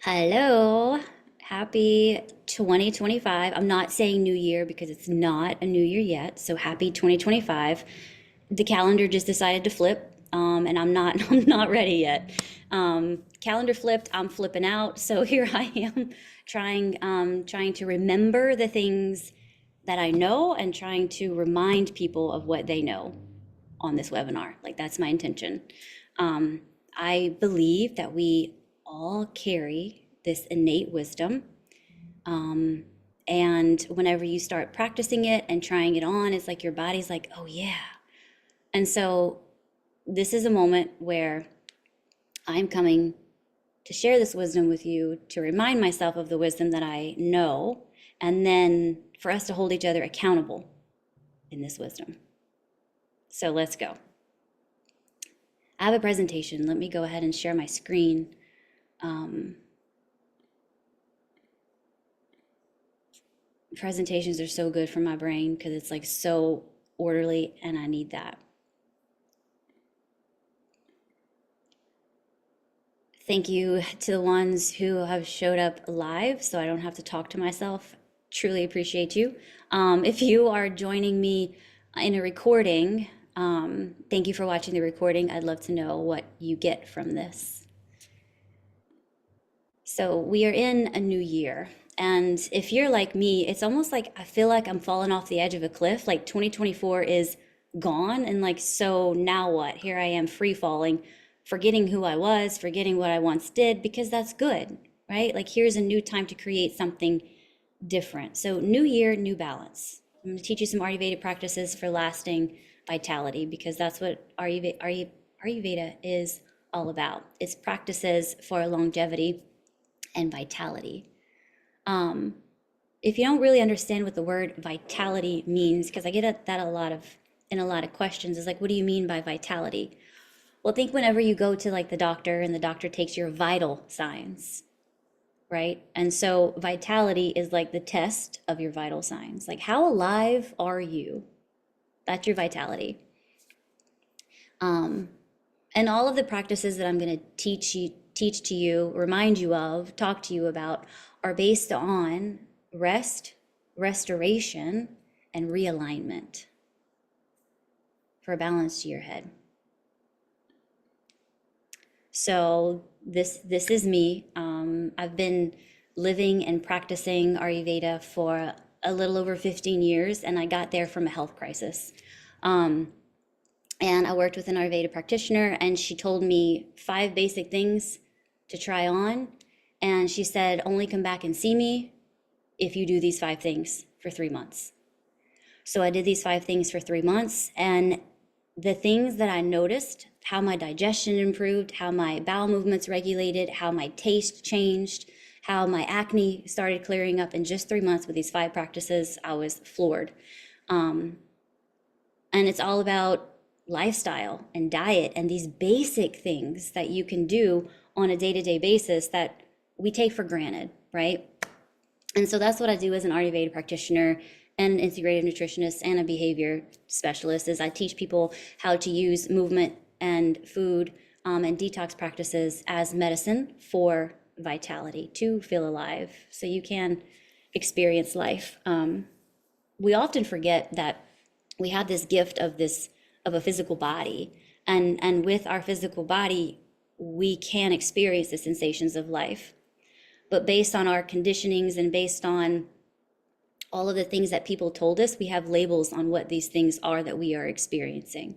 Hello, happy 2025. I'm not saying new year because it's not a new year yet. So happy 2025. The calendar just decided to flip, and I'm not I'm not ready yet. Calendar flipped. I'm flipping out. So here I am, trying to remember the things that I know and trying to remind people of what they know on this webinar. Like that's my intention. Um, I believe that we all carry this innate wisdom. And whenever you start practicing it and trying it on, it's like your body's like, oh yeah. And so this is a moment where I'm coming to share this wisdom with you, to remind myself of the wisdom that I know, and then for us to hold each other accountable in this wisdom. So let's go. I have a presentation. Let me go ahead and share my screen. Presentations are so good for my brain because it's like so orderly and I need that. Thank you to the ones who have showed up live so I don't have to talk to myself. Truly appreciate you. If you are joining me in a recording, thank you for watching the recording. I'd love to know what you get from this. So we are in a new year. And if you're like me, it's almost like I feel like I'm falling off the edge of a cliff. Like 2024 is gone. And like, so now what? Here I am free falling, forgetting who I was, forgetting what I once did, because that's good, right? Like, here's a new time to create something different. So, new year, new balance. I'm going to teach you some Ayurveda practices for lasting vitality because that's what Ayurveda is all about. It's practices for longevity and vitality. If you don't really understand what the word vitality means, because I get that in a lot of questions, is like, what do you mean by vitality? Well, think whenever you go to like the doctor and the doctor takes your vital signs, right? And so vitality is like the test of your vital signs. Like, how alive are you? That's your vitality. And all of the practices that I'm going to teach to you, remind you of, talk to you about, are based on rest, restoration, and realignment for a balance to your head. So this is me. I've been living and practicing Ayurveda for a little over 15 years, and I got there from a health crisis. And I worked with an Ayurveda practitioner, and she told me 5 basic things to try on. And she said, only come back and see me if you do these 5 things for 3 months. So I did these 5 things for 3 months, and the things that I noticed, how my digestion improved, how my bowel movements regulated, how my taste changed, how my acne started clearing up in just 3 months with these 5 practices, I was floored. And it's all about lifestyle and diet and these basic things that you can do on a day-to-day basis that we take for granted, right? And so that's what I do as an Ayurveda practitioner and an integrative nutritionist and a behavior specialist, is I teach people how to use movement and food and detox practices as medicine for vitality, to feel alive so you can experience life. We often forget that we have this gift of a physical body, and with our physical body we can experience the sensations of life, but based on our conditionings and based on all of the things that people told us, we have labels on what these things are that we are experiencing.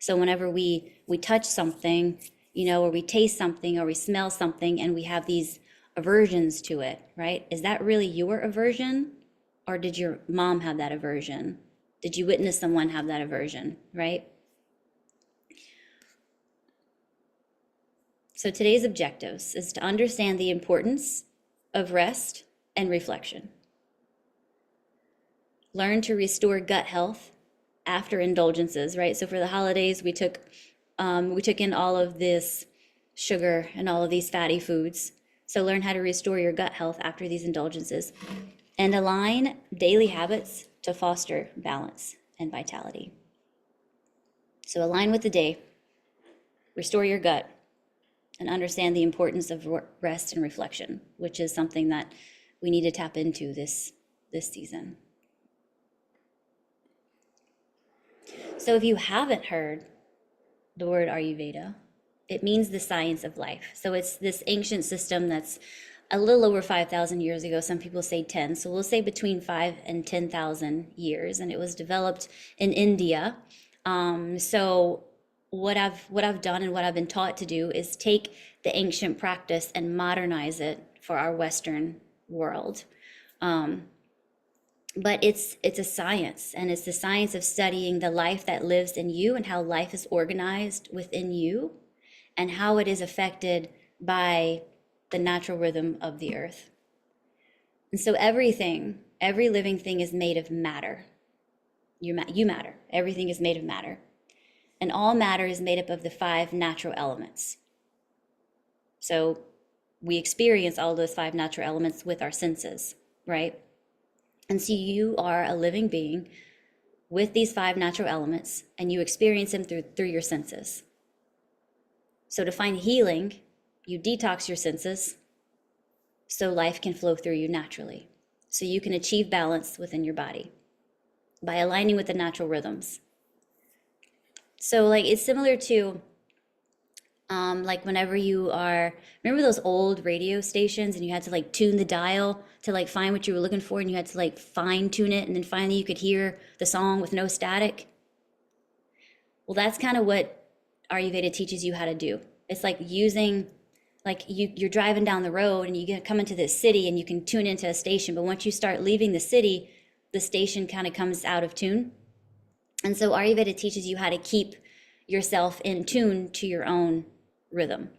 So whenever we touch something, or we taste something or we smell something and we have these aversions to it, right? Is that really your aversion, or did your mom have that aversion? Did you witness someone have that aversion, right? So today's objectives is to understand the importance of rest and reflection. Learn to restore gut health after indulgences, right? So for the holidays, we took in all of this sugar and all of these fatty foods. So learn how to restore your gut health after these indulgences, and align daily habits to foster balance and vitality. So align with the day, restore your gut, and understand the importance of rest and reflection, which is something that we need to tap into this season. So if you haven't heard the word Ayurveda, it means the science of life. So it's this ancient system that's a little over 5,000 years ago. Some people say 10. So we'll say between 5 and 10,000 years. And it was developed in India. So what I've done and what I've been taught to do is take the ancient practice and modernize it for our Western world. But it's a science, and it's the science of studying the life that lives in you and how life is organized within you and how it is affected by the natural rhythm of the earth. And so everything, every living thing is made of matter. You matter. Everything is made of matter. And all matter is made up of the 5 natural elements. So we experience all those 5 natural elements with our senses, right? And so you are a living being with these 5 natural elements, and you experience them through your senses. So to find healing, you detox your senses so life can flow through you naturally. So you can achieve balance within your body by aligning with the natural rhythms. So like it's similar to like whenever you are, remember those old radio stations and you had to like tune the dial to like find what you were looking for, and you had to like fine tune it, and then finally you could hear the song with no static? Well, that's kind of what Ayurveda teaches you how to do. It's like using, like you're driving down the road and you come into this city and you can tune into a station, but once you start leaving the city, the station kind of comes out of tune. And so Ayurveda teaches you how to keep yourself in tune to your own rhythm.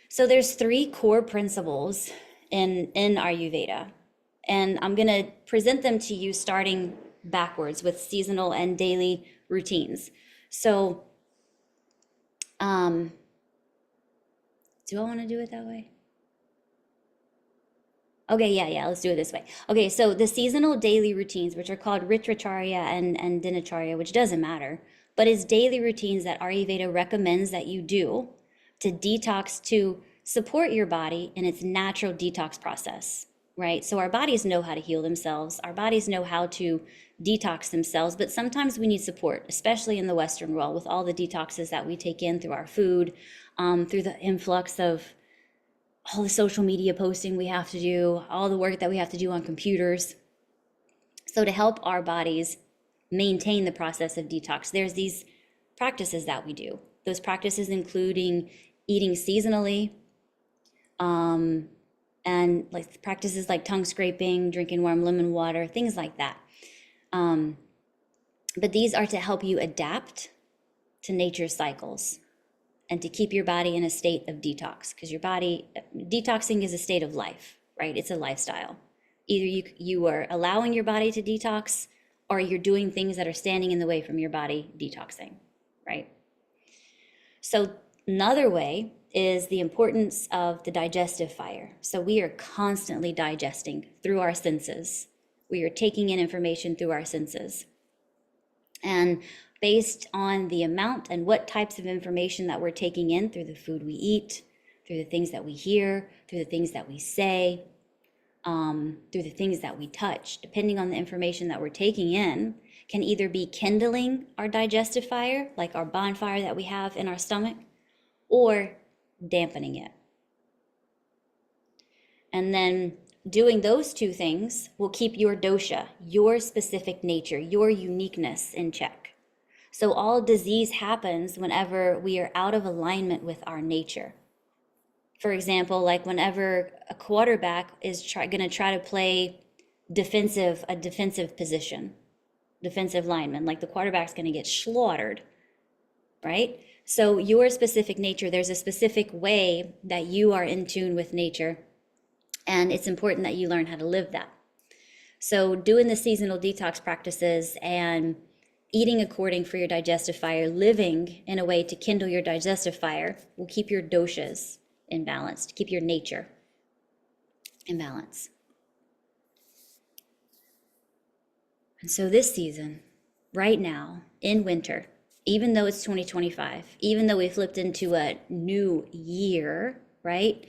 So there's 3 core principles in Ayurveda, and I'm going to present them to you starting backwards with seasonal and daily routines. So do I want to do it that way? Okay, yeah, let's do it this way. Okay, so the seasonal daily routines, which are called Ritracharya and Dinacharya, which doesn't matter, but it's daily routines that Ayurveda recommends that you do to detox, to support your body in its natural detox process, right? So our bodies know how to heal themselves, our bodies know how to detox themselves, but sometimes we need support, especially in the Western world with all the detoxes that we take in through our food, through the influx of all the social media posting we have to do, all the work that we have to do on computers. So to help our bodies maintain the process of detox, there's these practices that we do. Those practices including eating seasonally, and like practices like tongue scraping, drinking warm lemon water, things like that. But these are to help you adapt to nature's cycles and to keep your body in a state of detox, because your body, detoxing is a state of life, right? It's a lifestyle. Either you are allowing your body to detox, or you're doing things that are standing in the way from your body detoxing, right? So another way is the importance of the digestive fire. So we are constantly digesting through our senses. We are taking in information through our senses. And based on the amount and what types of information that we're taking in through the food we eat, through the things that we hear, through the things that we say, through the things that we touch, depending on the information that we're taking in, can either be kindling our digestive fire, like our bonfire that we have in our stomach, or dampening it. And then doing those 2 things will keep your dosha, your specific nature, your uniqueness in check. So all disease happens whenever we are out of alignment with our nature. For example, like whenever a quarterback is going to try to play a defensive position, defensive lineman, like the quarterback's going to get slaughtered, right? So your specific nature, there's a specific way that you are in tune with nature, and it's important that you learn how to live that. So doing the seasonal detox practices and eating according for your digestive fire, living in a way to kindle your digestive fire, will keep your doshas in balance, to keep your nature in balance. And so this season, right now, in winter, even though it's 2025, even though we flipped into a new year, right?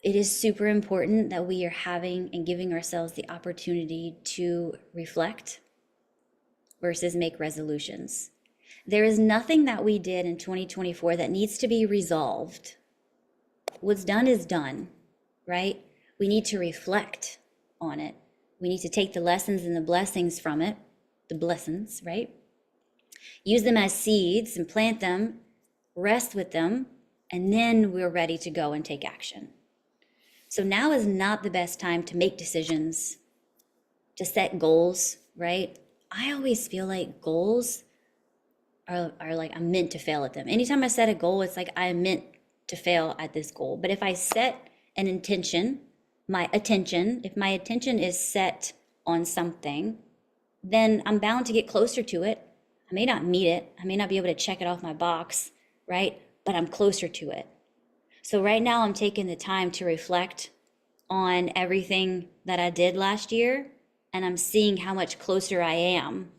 It is super important that we are having and giving ourselves the opportunity to reflect versus make resolutions. There is nothing that we did in 2024 that needs to be resolved. What's done is done, right? We need to reflect on it. We need to take the lessons and the blessings from it, the blessings, right? Use them as seeds and plant them, rest with them, and then we're ready to go and take action. So now is not the best time to make decisions, to set goals, right? I always feel like goals are like I'm meant to fail at them. Anytime I set a goal, it's like I'm meant to fail at this goal. But if I set an intention, if my attention is set on something, then I'm bound to get closer to it. I may not meet it. I may not be able to check it off my box, right? But I'm closer to it. So right now I'm taking the time to reflect on everything that I did last year, and I'm seeing how much closer I am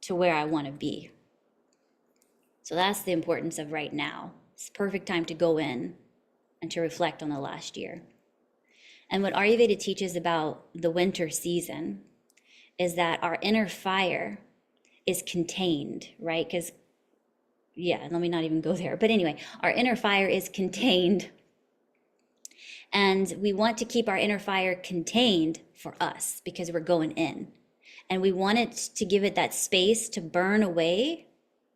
to where I want to be. So that's the importance of right now. It's the perfect time to go in and to reflect on the last year. And what Ayurveda teaches about the winter season is that our inner fire is contained, right? Because, yeah, let me not even go there. But anyway, our inner fire is contained. And we want to keep our inner fire contained for us because we're going in. And we want it to give it that space to burn away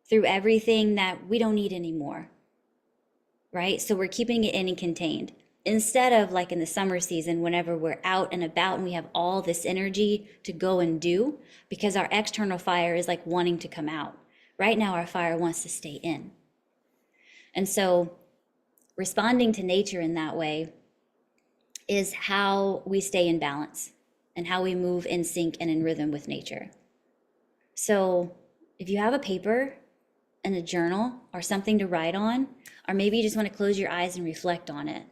through everything that we don't need anymore, right? So we're keeping it in and contained. Instead of like in the summer season, whenever we're out and about and we have all this energy to go and do, because our external fire is like wanting to come out. Right now, our fire wants to stay in. And so responding to nature in that way is how we stay in balance and how we move in sync and in rhythm with nature. So if you have a paper and a journal or something to write on, or maybe you just want to close your eyes and reflect on it.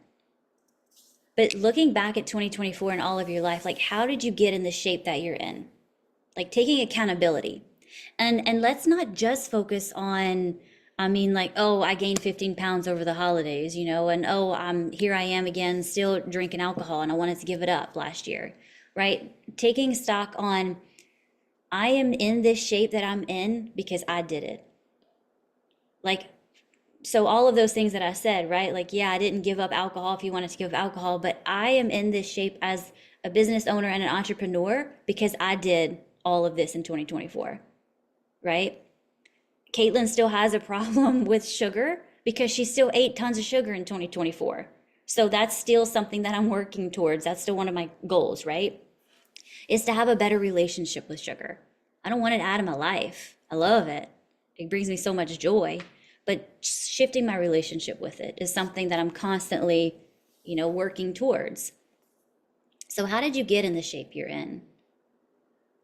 But looking back at 2024 and all of your life, like how did you get in the shape that you're in? Like taking accountability. And let's not just focus on, like, oh, I gained 15 pounds over the holidays, and oh, here I am again, still drinking alcohol and I wanted to give it up last year, right? Taking stock on, I am in this shape that I'm in because I did it. Like, so all of those things that I said, right? Like, yeah, I didn't give up alcohol if you wanted to give up alcohol, but I am in this shape as a business owner and an entrepreneur because I did all of this in 2024, right? Caitlin still has a problem with sugar because she still ate tons of sugar in 2024. So that's still something that I'm working towards. That's still one of my goals, right? Is to have a better relationship with sugar. I don't want it out of my life. I love it. It brings me so much joy. But shifting my relationship with it is something that I'm constantly, working towards. So how did you get in the shape you're in?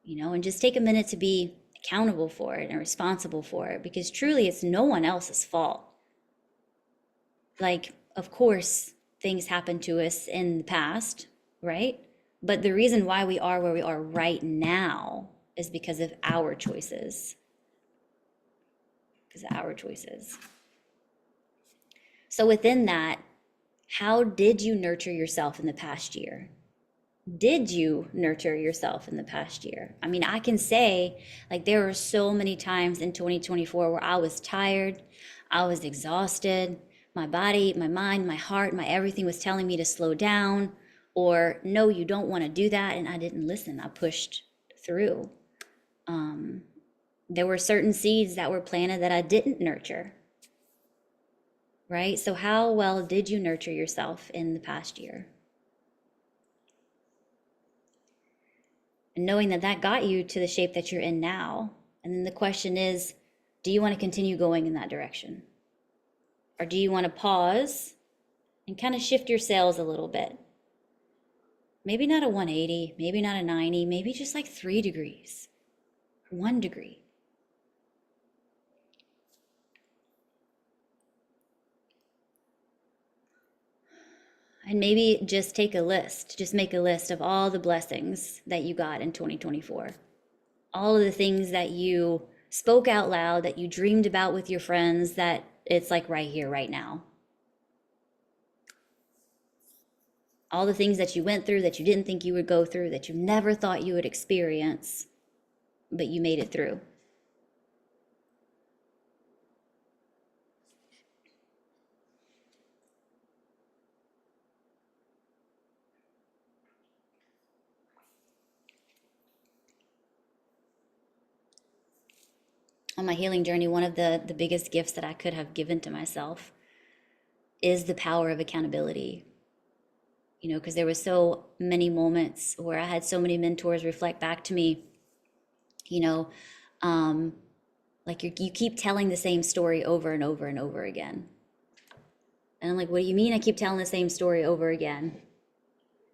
And just take a minute to be accountable for it and responsible for it, because truly it's no one else's fault. Like, of course, things happen to us in the past, right? But the reason why we are where we are right now is because of our choices. So within that, how did you nurture yourself in the past year? Did you nurture yourself in the past year? I can say, like, there were so many times in 2024 where I was tired, I was exhausted, my body, my mind, my heart, my everything was telling me to slow down, or no, you don't want to do that, and I didn't listen. I pushed through. There were certain seeds that were planted that I didn't nurture, right? So how well did you nurture yourself in the past year? And knowing that that got you to the shape that you're in now. And then the question is, do you want to continue going in that direction? Or do you want to pause and kind of shift your sails a little bit? Maybe not a 180, maybe not a 90, maybe just like 3 degrees or 1 degree. And maybe just make a list of all the blessings that you got in 2024. All of the things that you spoke out loud, that you dreamed about with your friends, that it's like right here, right now. All the things that you went through that you didn't think you would go through, that you never thought you would experience, but you made it through. On my healing journey, one of the biggest gifts that I could have given to myself is the power of accountability. You know, because there were so many moments where I had so many mentors reflect back to me, you know, like you keep telling the same story over and over and over again. And I'm like, what do you mean I keep telling the same story over again?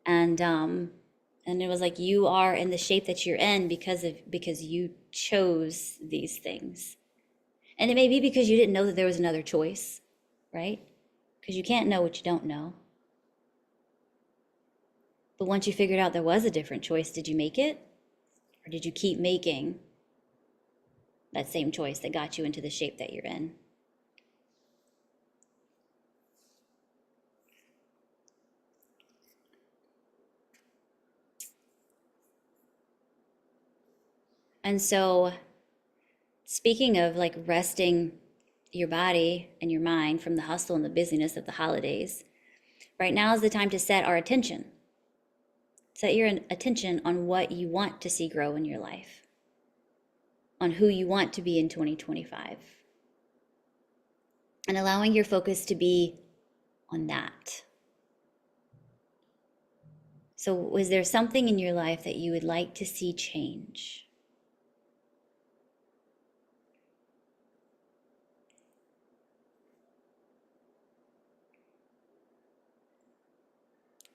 And it was like, you are in the shape that you're in because you chose these things. And it may be because you didn't know that there was another choice, right? Because you can't know what you don't know. But once you figured out there was a different choice, did you make it? Or did you keep making that same choice that got you into the shape that you're in? And so, speaking of like resting your body and your mind from the hustle and the busyness of the holidays, right now is the time to set our attention. Set your attention on what you want to see grow in your life, on who you want to be in 2025, and allowing your focus to be on that. So, was there something in your life that you would like to see change?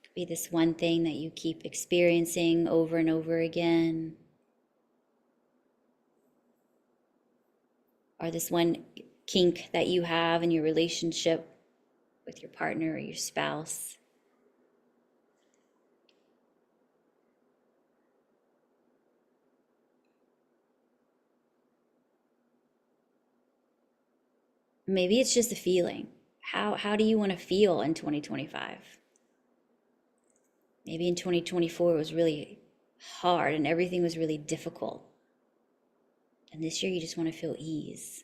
Could be this one thing that you keep experiencing over and over again, or this one kink that you have in your relationship with your partner or your spouse. Maybe it's just a feeling. How do you want to feel in 2025? Maybe in 2024 it was really hard and everything was really difficult. And this year you just want to feel ease.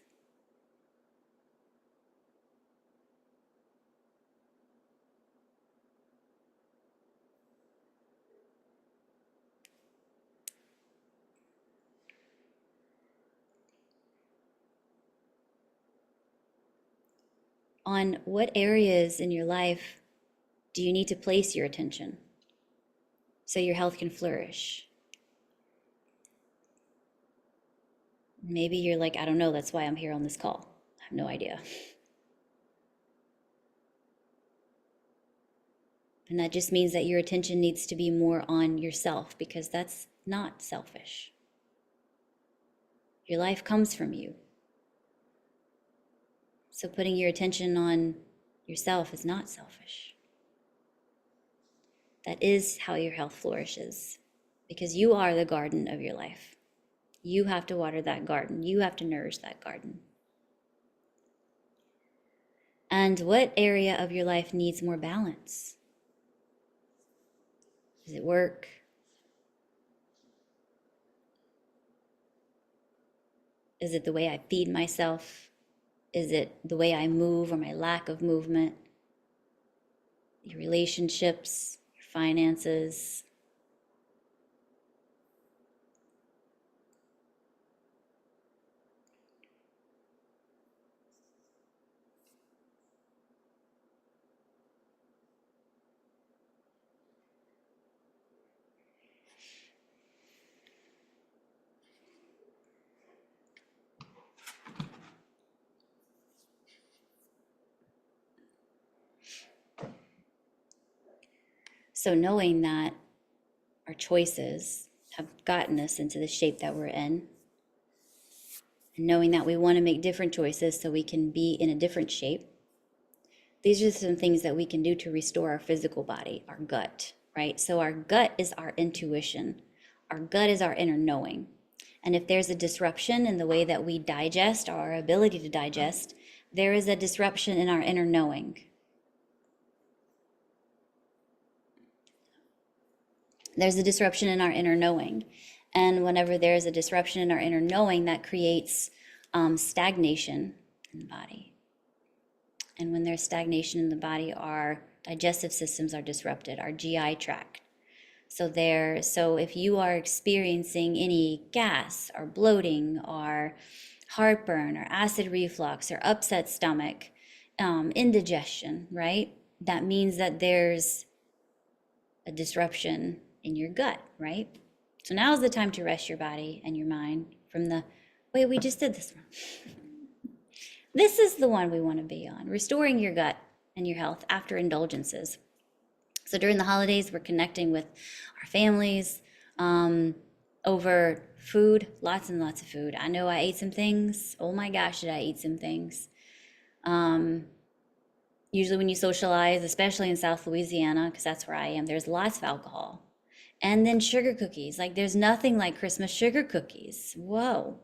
On what areas in your life do you need to place your attention so your health can flourish? Maybe you're like, I don't know, that's why I'm here on this call. I have no idea. And that just means that your attention needs to be more on yourself, because that's not selfish. Your life comes from you. So putting your attention on yourself is not selfish. That is how your health flourishes, because you are the garden of your life. You have to water that garden. You have to nourish that garden. And what area of your life needs more balance? Is it work? Is it the way I feed myself? Is it the way I move or my lack of movement? Your relationships, your finances? So knowing that our choices have gotten us into the shape that we're in, and knowing that we want to make different choices so we can be in a different shape, these are some things that we can do to restore our physical body, our gut, right? So our gut is our intuition. Our gut is our inner knowing. And if there's a disruption in the way that we digest, our ability to digest, there is a disruption in our inner knowing. There's a disruption in our inner knowing. And whenever there's a disruption in our inner knowing, that creates stagnation in the body. And when there's stagnation in the body, our digestive systems are disrupted, our GI tract. So if you are experiencing any gas or bloating or heartburn or acid reflux or upset stomach, indigestion, right? That means that there's a disruption in your gut, right? So now is the time to rest your body and your mind from wait, we just did this one. This is the one we want to be on, restoring your gut and your health after indulgences. So during the holidays, we're connecting with our families over food, lots and lots of food. I know I ate some things. Oh my gosh, did I eat some things. Usually when you socialize, especially in South Louisiana, because that's where I am, there's lots of alcohol. And then sugar cookies. Like there's nothing like Christmas sugar cookies. Whoa.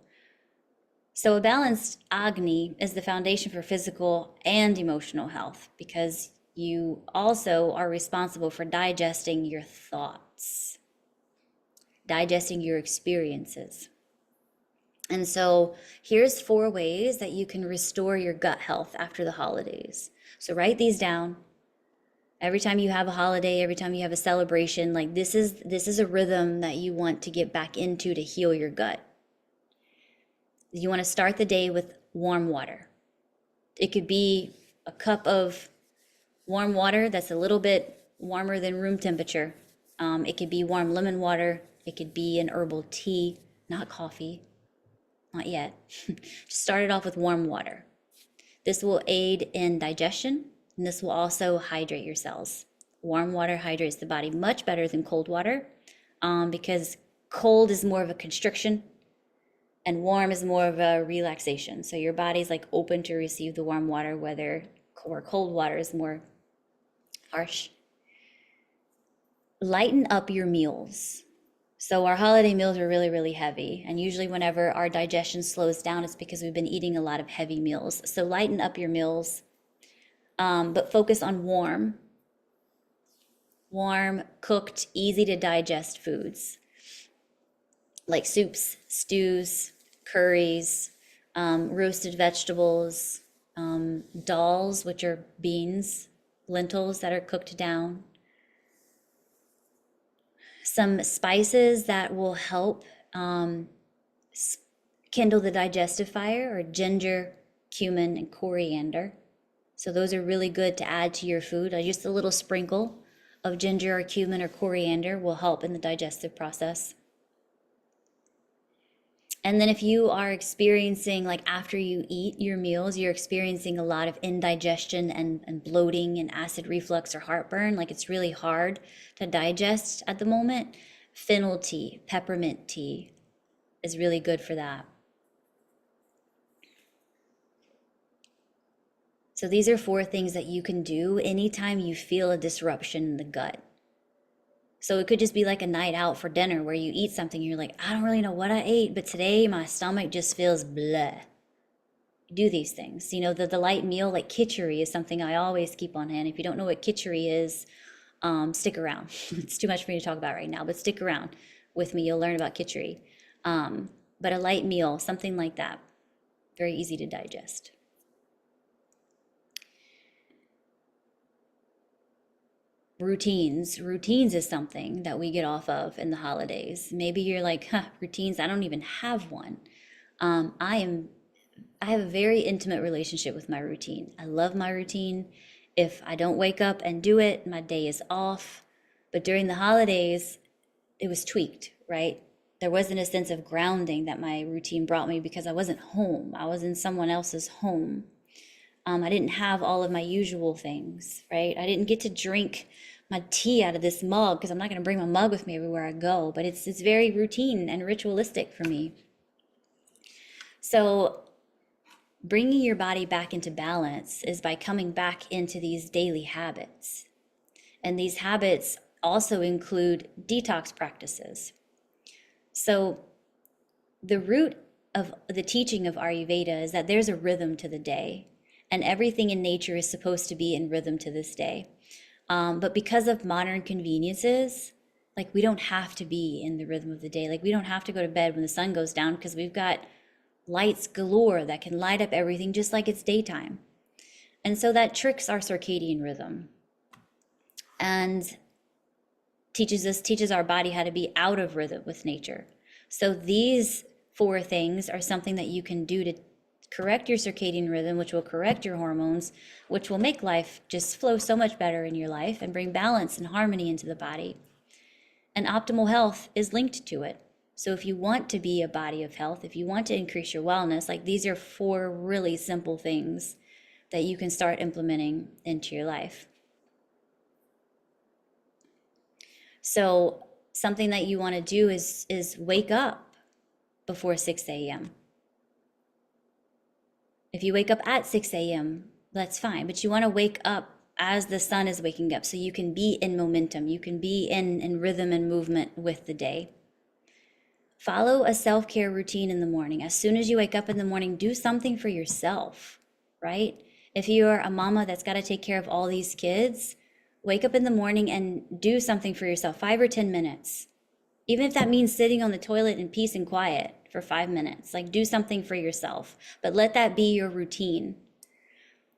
So a balanced Agni is the foundation for physical and emotional health, because you also are responsible for digesting your thoughts, digesting your experiences. And so here's 4 ways that you can restore your gut health after the holidays. So write these down. Every time you have a holiday, every time you have a celebration, like this is a rhythm that you want to get back into to heal your gut. You want to start the day with warm water. It could be a cup of warm water that's a little bit warmer than room temperature. It could be warm lemon water. It could be an herbal tea, not coffee, not yet. Just start it off with warm water. This will aid in digestion, and this will also hydrate your cells. Warm water hydrates the body much better than cold water, because cold is more of a constriction and warm is more of a relaxation. So your body's like open to receive the warm water, or cold water is more harsh. Lighten up your meals. So our holiday meals are really, really heavy. And usually whenever our digestion slows down, it's because we've been eating a lot of heavy meals. So lighten up your meals, but focus on warm, cooked, easy to digest foods like soups, stews, curries, roasted vegetables, dals, which are beans, lentils that are cooked down. Some spices that will help kindle the digestive fire are ginger, cumin, and coriander. So those are really good to add to your food. Just a little sprinkle of ginger or cumin or coriander will help in the digestive process. And then if you are experiencing, like after you eat your meals, you're experiencing a lot of indigestion and bloating and acid reflux or heartburn, like it's really hard to digest at the moment, fennel tea, peppermint tea is really good for that. So these are 4 things that you can do anytime you feel a disruption in the gut. So it could just be like a night out for dinner where you eat something, you're like, I don't really know what I ate, but today my stomach just feels bleh. Do these things. You know, the light meal, like khichdi, is something I always keep on hand. If you don't know what khichdi is, stick around. It's too much for me to talk about right now, but stick around with me. You'll learn about khichdi. But a light meal, something like that, very easy to digest. Routines is something that we get off of in the holidays. Maybe you're like, routines, I don't even have one. I have a very intimate relationship with my routine. I love my routine. If I don't wake up and do it, my day is off. But during the holidays, it was tweaked, right? There wasn't a sense of grounding that my routine brought me because I wasn't home. I was in someone else's home. I didn't have all of my usual things, right? I didn't get to drink my tea out of this mug because I'm not going to bring my mug with me everywhere I go, but it's very routine and ritualistic for me. So bringing your body back into balance is by coming back into these daily habits. And these habits also include detox practices. So the root of the teaching of Ayurveda is that there's a rhythm to the day, and everything in nature is supposed to be in rhythm to this day. But because of modern conveniences, like we don't have to be in the rhythm of the day. Like we don't have to go to bed when the sun goes down because we've got lights galore that can light up everything just like it's daytime. And so that tricks our circadian rhythm and teaches our body how to be out of rhythm with nature. So these 4 things are something that you can do to correct your circadian rhythm, which will correct your hormones, which will make life just flow so much better in your life and bring balance and harmony into the body. And optimal health is linked to it. So if you want to be a body of health, if you want to increase your wellness, like these are 4 really simple things that you can start implementing into your life. So something that you want to do is wake up before 6 a.m. If you wake up at 6 a.m., that's fine, but you want to wake up as the sun is waking up so you can be in momentum, you can be in rhythm and movement with the day. Follow a self-care routine in the morning. As soon as you wake up in the morning, do something for yourself, right? If you're a mama that's got to take care of all these kids, wake up in the morning and do something for yourself, 5 or 10 minutes. Even if that means sitting on the toilet in peace and quiet for 5 minutes, like do something for yourself, but let that be your routine.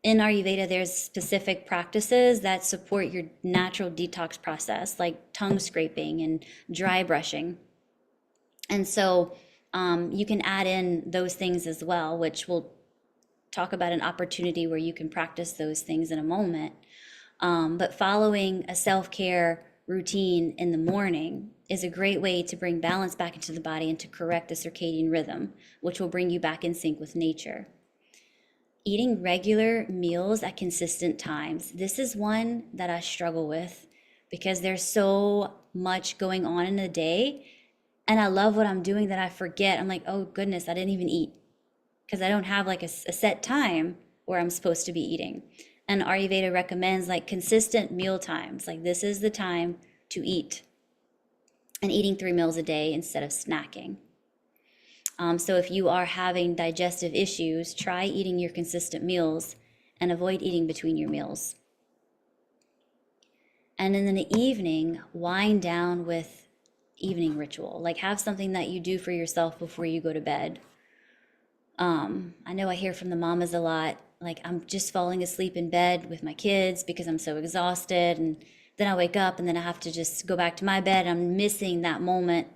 In Ayurveda, there's specific practices that support your natural detox process, like tongue scraping and dry brushing. And so you can add in those things as well, which we'll talk about an opportunity where you can practice those things in a moment. But following a self-care routine in the morning is a great way to bring balance back into the body and to correct the circadian rhythm, which will bring you back in sync with nature. Eating regular meals at consistent times. This is one that I struggle with because there's so much going on in a day, and I love what I'm doing that I forget. I'm like, oh goodness, I didn't even eat because I don't have like a set time where I'm supposed to be eating. And Ayurveda recommends like consistent meal times. Like this is the time to eat, and eating 3 meals a day instead of snacking. So if you are having digestive issues, try eating your consistent meals and avoid eating between your meals. And in the evening, wind down with evening ritual. Like have something that you do for yourself before you go to bed. I know I hear from the mamas a lot, like I'm just falling asleep in bed with my kids because I'm so exhausted, and then I wake up and then I have to just go back to my bed. I'm missing that moment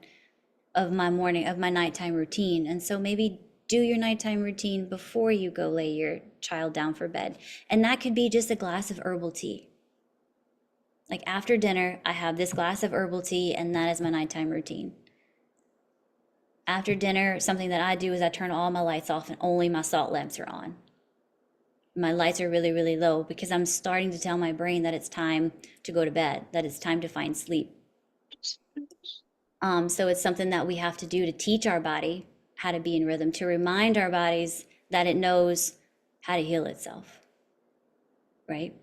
of my nighttime routine. And so maybe do your nighttime routine before you go lay your child down for bed. And that could be just a glass of herbal tea. Like after dinner, I have this glass of herbal tea, and that is my nighttime routine. After dinner, something that I do is I turn all my lights off and only my salt lamps are on. My lights are really, really low because I'm starting to tell my brain that it's time to go to bed, that it's time to find sleep. So it's something that we have to do to teach our body how to be in rhythm, to remind our bodies that it knows how to heal itself, right?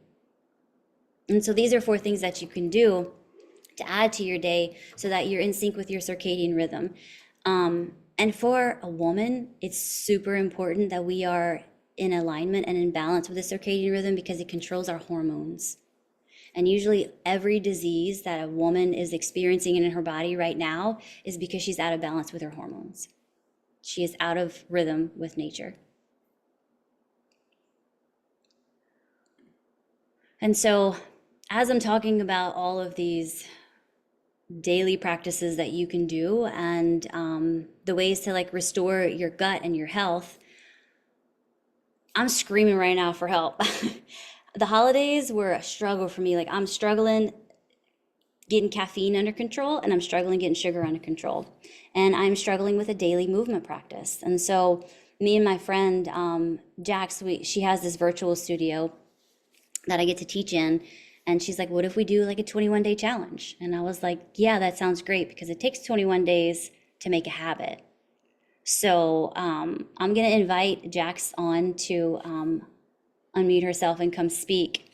And so these are 4 things that you can do to add to your day so that you're in sync with your circadian rhythm. And for a woman, it's super important that we are in alignment and in balance with the circadian rhythm because it controls our hormones. And usually every disease that a woman is experiencing in her body right now is because she's out of balance with her hormones. She is out of rhythm with nature. And so as I'm talking about all of these daily practices that you can do and the ways to like restore your gut and your health, I'm screaming right now for help. The holidays were a struggle for me. Like I'm struggling getting caffeine under control, and I'm struggling getting sugar under control. And I'm struggling with a daily movement practice. And so me and my friend, Jax, she has this virtual studio that I get to teach in. And she's like, what if we do like a 21-day challenge? And I was like, yeah, that sounds great because it takes 21 days to make a habit. So I'm going to invite Jax on to unmute herself and come speak.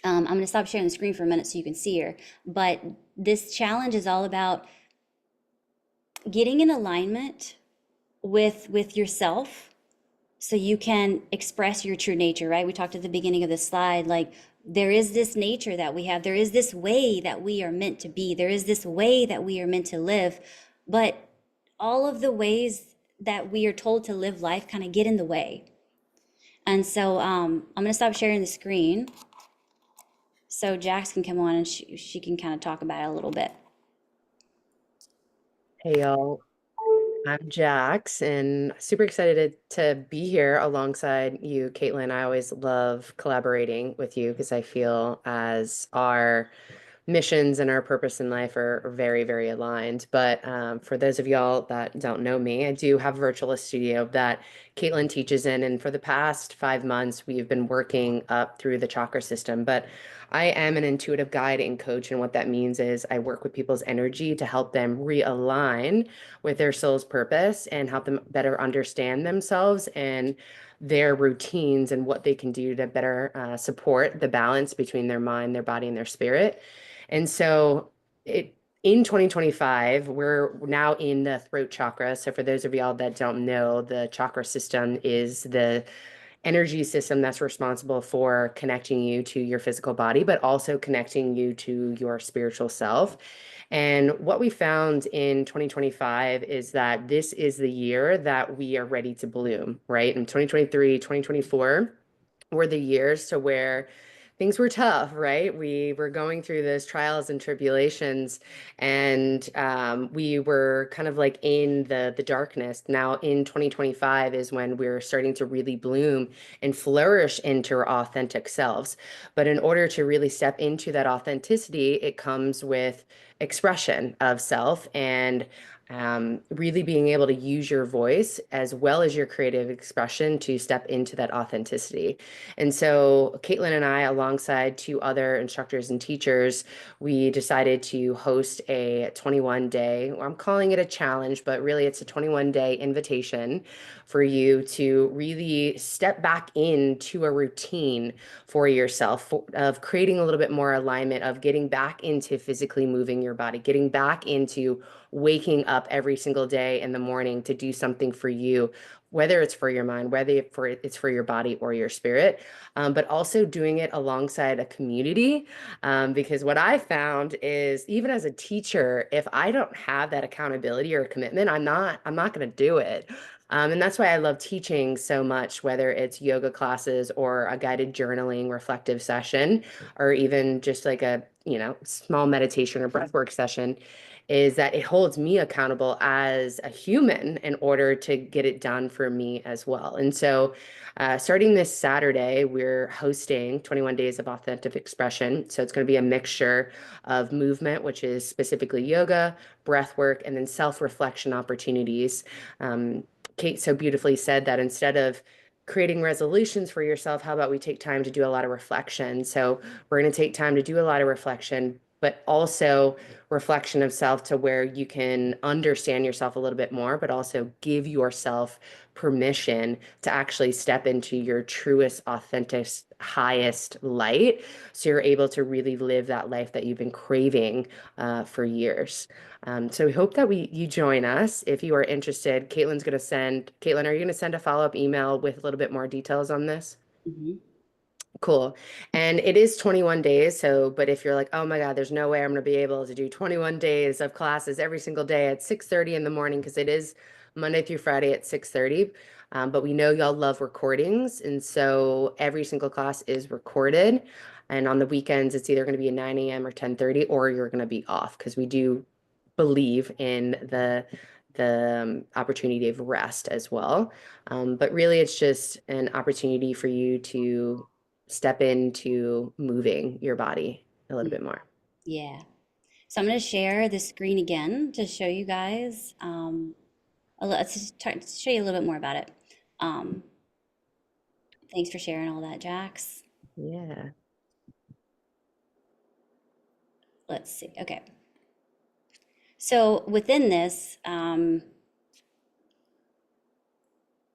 I'm going to stop sharing the screen for a minute so you can see her. But this challenge is all about getting in alignment with yourself so you can express your true nature, right? We talked at the beginning of this slide, like there is this nature that we have, there is this way that we are meant to be, there is this way that we are meant to live, but all of the ways that we are told to live life kind of get in the way. And so I'm going to stop sharing the screen so Jax can come on and she can kind of talk about it a little bit. Hey y'all, I'm Jax and super excited to be here alongside you, Caitlin. I always love collaborating with you because I feel as our missions and our purpose in life are very, very aligned. But for those of y'all that don't know me, I do have a virtual studio that Caitlin teaches in. And for the past 5 months, we've been working up through the chakra system. But I am an intuitive guide and coach. And what that means is I work with people's energy to help them realign with their soul's purpose and help them better understand themselves and their routines and what they can do to better support the balance between their mind, their body, and their spirit. And so it in 2025, we're now in the throat chakra. So for those of y'all that don't know, the chakra system is the energy system that's responsible for connecting you to your physical body, but also connecting you to your spiritual self. And what we found in 2025 is that this is the year that we are ready to bloom, right? In 2023, 2024 were the years to where things were tough, right? We were going through those trials and tribulations, and we were kind of like in the darkness. Now, in 2025 is when we're starting to really bloom and flourish into our authentic selves. But in order to really step into that authenticity, it comes with expression of self and really being able to use your voice as well as your creative expression to step into that authenticity. And so, Caitlin and I, alongside two other instructors and teachers, we decided to host a 21-day, I'm calling it a challenge, but really it's a 21-day invitation for you to really step back into a routine for yourself of creating a little bit more alignment, of getting back into physically moving your body, getting back into waking up every single day in the morning to do something for you, whether it's for your mind, whether it's for your body or your spirit, but also doing it alongside a community. Because what I found is even as a teacher, if I don't have that accountability or commitment, I'm not going to do it. And that's why I love teaching so much, whether it's yoga classes or a guided journaling reflective session, or even just like a, small meditation or breathwork session, is that it holds me accountable as a human in order to get it done for me as well. And so, starting this Saturday, we're hosting 21 Days of Authentic Expression. So, it's going to be a mixture of movement, which is specifically yoga, breath work, and then self reflection opportunities. Kate so beautifully said that instead of creating resolutions for yourself, how about we take time to do a lot of reflection? So, we're going to take time to do a lot of reflection, but also reflection of self to where you can understand yourself a little bit more, but also give yourself permission to actually step into your truest, authentic, highest light. So you're able to really live that life that you've been craving for years. So we hope that you join us. If you are interested, Caitlin, are you going to send a follow-up email with a little bit more details on this? Mm-hmm. Cool. And it is 21 days. So, but if you're like, oh my God, there's no way I'm going to be able to do 21 days of classes every single day at 6:30 in the morning, because it is Monday through Friday at 6:30. But we know y'all love recordings. And so every single class is recorded. And on the weekends, it's either going to be at 9 a.m. or 10:30, or you're going to be off because we do believe in the opportunity of rest as well. But really, it's just an opportunity for you to step into moving your body a little bit more. Yeah. So I'm going to share the screen again to show you guys. Let's just show you a little bit more about it. Um, Thanks for sharing all that, Jax. Yeah. Let's see. Okay. So within this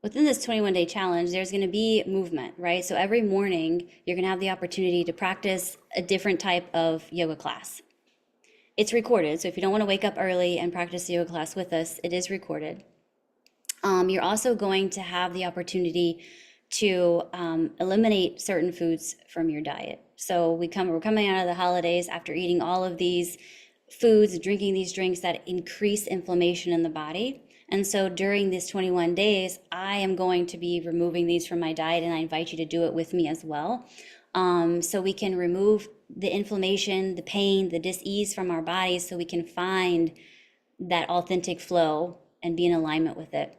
21-day challenge, there's going to be movement, right? So every morning, you're going to have the opportunity to practice a different type of yoga class. It's recorded. So if you don't want to wake up early and practice the yoga class with us, it is recorded. You're also going to have the opportunity to eliminate certain foods from your diet. So we're coming out of the holidays after eating all of these foods, drinking these drinks that increase inflammation in the body. And so during these 21 days, I am going to be removing these from my diet, and I invite you to do it with me as well. So we can remove the inflammation, the pain, the dis-ease from our bodies so we can find that authentic flow and be in alignment with it.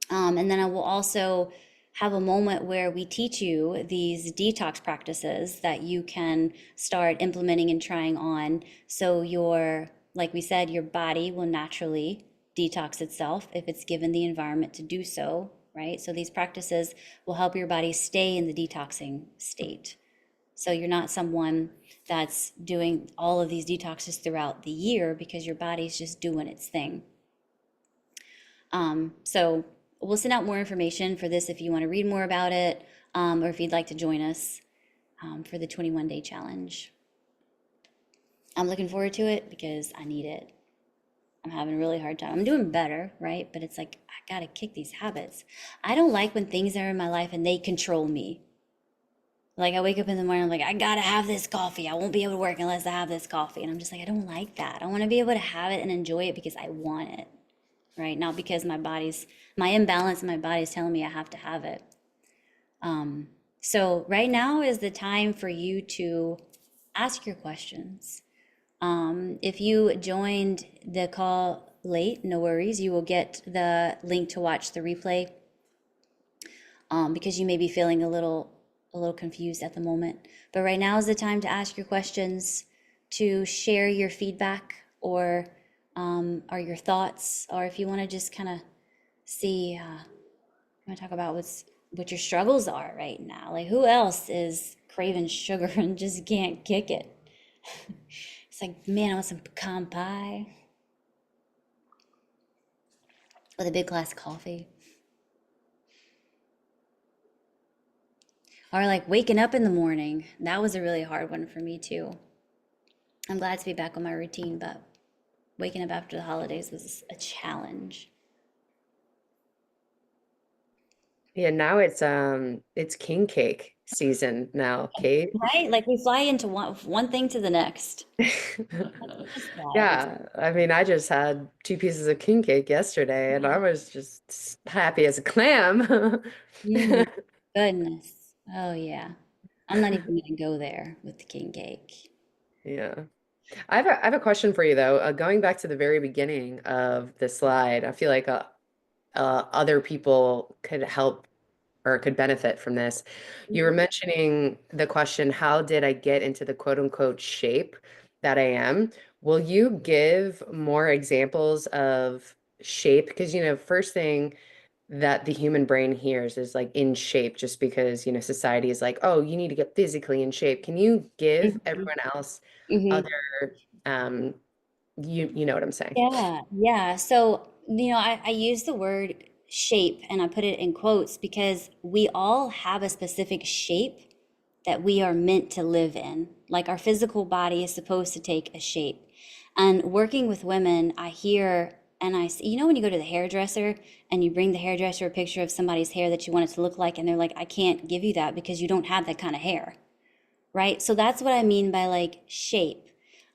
And then I will also have a moment where we teach you these detox practices that you can start implementing and trying on. So like we said, your body will naturally detox itself if it's given the environment to do so, right? So these practices will help your body stay in the detoxing state. So you're not someone that's doing all of these detoxes throughout the year because your body's just doing its thing. So we'll send out more information for this if you want to read more about it, or if you'd like to join us for the 21-day challenge. I'm looking forward to it because I need it. I'm having a really hard time. I'm doing better, right? But it's like, I gotta kick these habits. I don't like when things are in my life and they control me. Like I wake up in the morning, I'm like, I gotta have this coffee. I won't be able to work unless I have this coffee. And I'm just like, I don't like that. I wanna be able to have it and enjoy it because I want it, right? Not because my imbalance in my body is telling me I have to have it. So right now is the time for you to ask your questions. If you joined the call late, no worries. You will get the link to watch the replay, because you may be feeling a little confused at the moment. But right now is the time to ask your questions, to share your feedback or your thoughts, or if you want to just kind of see, you want to talk about what your struggles are right now. Like who else is craving sugar and just can't kick it? It's like, man, I want some pecan pie with a big glass of coffee. Or like waking up in the morning. That was a really hard one for me too. I'm glad to be back on my routine, but waking up after the holidays was a challenge. Yeah, now it's king cake season now, Kate. Right? Like we fly into one thing to the next. Just wild. Yeah, I mean, I just had two pieces of king cake yesterday and I was just happy as a clam. Mm, goodness. Oh yeah. I'm not even gonna go there with the king cake. Yeah. I have a question for you though. Going back to the very beginning of the slide, I feel like other people could help or could benefit from this. You were mentioning the question, how did I get into the quote unquote shape that I am? Will you give more examples of shape? Because, first thing that the human brain hears is like in shape, just because, society is like, oh, you need to get physically in shape. Can you give everyone else Mm-hmm. other, um, you know what I'm saying? Yeah, yeah. So, I use the word shape and I put it in quotes because we all have a specific shape that we are meant to live in. Like our physical body is supposed to take a shape. And working with women, I hear and I see, when you go to the hairdresser and you bring the hairdresser a picture of somebody's hair that you want it to look like, and they're like, I can't give you that because you don't have that kind of hair, right? So that's what I mean by like shape.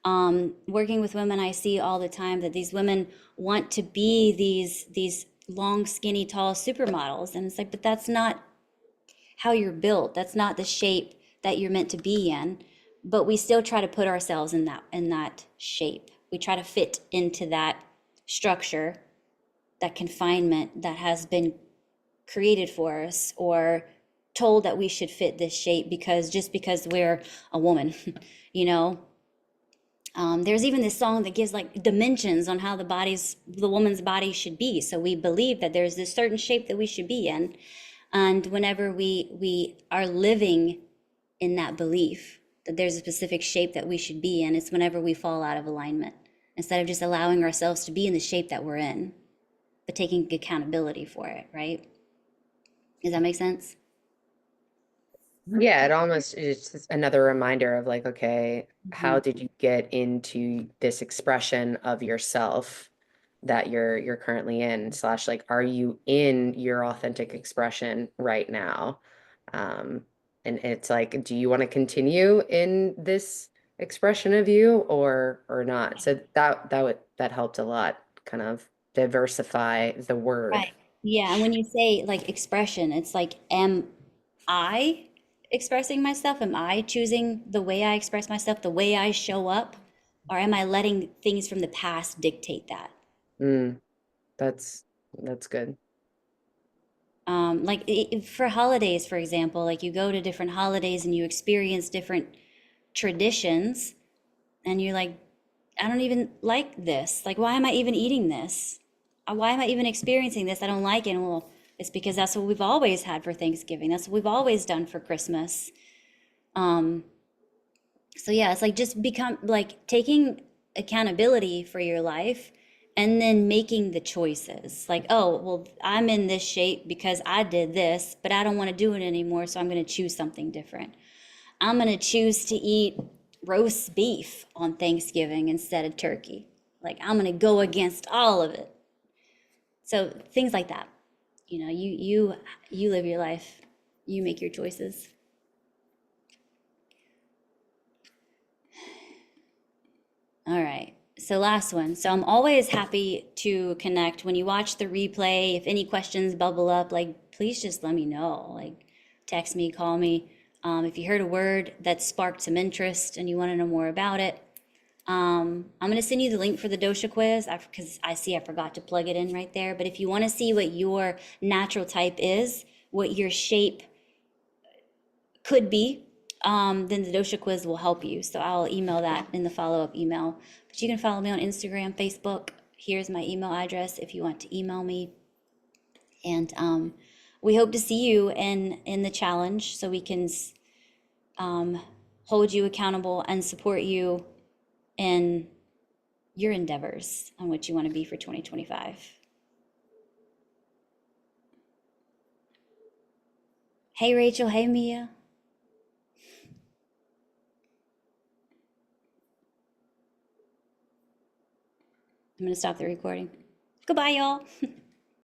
Working with women, I see all the time that these women want to be these long, skinny, tall supermodels, and it's like, but that's not how you're built. That's not the shape that you're meant to be in. But we still try to put ourselves in that shape. We try to fit into that structure, that confinement that has been created for us, or told that we should fit this shape because we're a woman, you know. There's even this song that gives like dimensions on how the woman's body should be. So we believe that there's this certain shape that we should be in, and whenever we are living in that belief that there's a specific shape that we should be in, it's whenever we fall out of alignment. Instead of just allowing ourselves to be in the shape that we're in, but taking accountability for it, right? Does that make sense? Yeah, it almost is just another reminder of like, okay, Mhm. how did you get into this expression of yourself that you're currently in, slash like, are you in your authentic expression right now? Um, and it's like, do you want to continue in this expression of you or not? So that helped a lot, kind of diversify the word. Right. Yeah, and when you say like expression, it's like, am I expressing myself? Am I choosing the way I express myself, the way I show up? Or am I letting things from the past dictate that? Mm, that's that's good. Like for holidays, for example, like you go to different holidays and you experience different traditions, and you're like, I don't even like this. Like, why am I even eating this? Why am I even experiencing this? I don't like it. Well, it's because that's what we've always had for Thanksgiving. That's what we've always done for Christmas. Um, so yeah, it's like just become like taking accountability for your life and then making the choices. Like, oh, well, I'm in this shape because I did this, but I don't want to do it anymore, so I'm going to choose something different. I'm going to choose to eat roast beef on Thanksgiving instead of turkey. Like, I'm going to go against all of it. So things like that. You know, you live your life. You make your choices. All right. So last one. So I'm always happy to connect when you watch the replay. If any questions bubble up, like please just let me know. Like text me, call me. If you heard a word that sparked some interest and you want to know more about it, I'm going to send you the link for the dosha quiz because I see I forgot to plug it in right there. But if you want to see what your natural type is, what your shape could be, then the dosha quiz will help you. So I'll email that in the follow-up email. But you can follow me on Instagram, Facebook. Here's my email address if you want to email me. And we hope to see you in the challenge so we can hold you accountable and support you in your endeavors on what you want to be for 2025. Hey, Rachel. Hey, Mia. I'm going to stop the recording. Goodbye, y'all.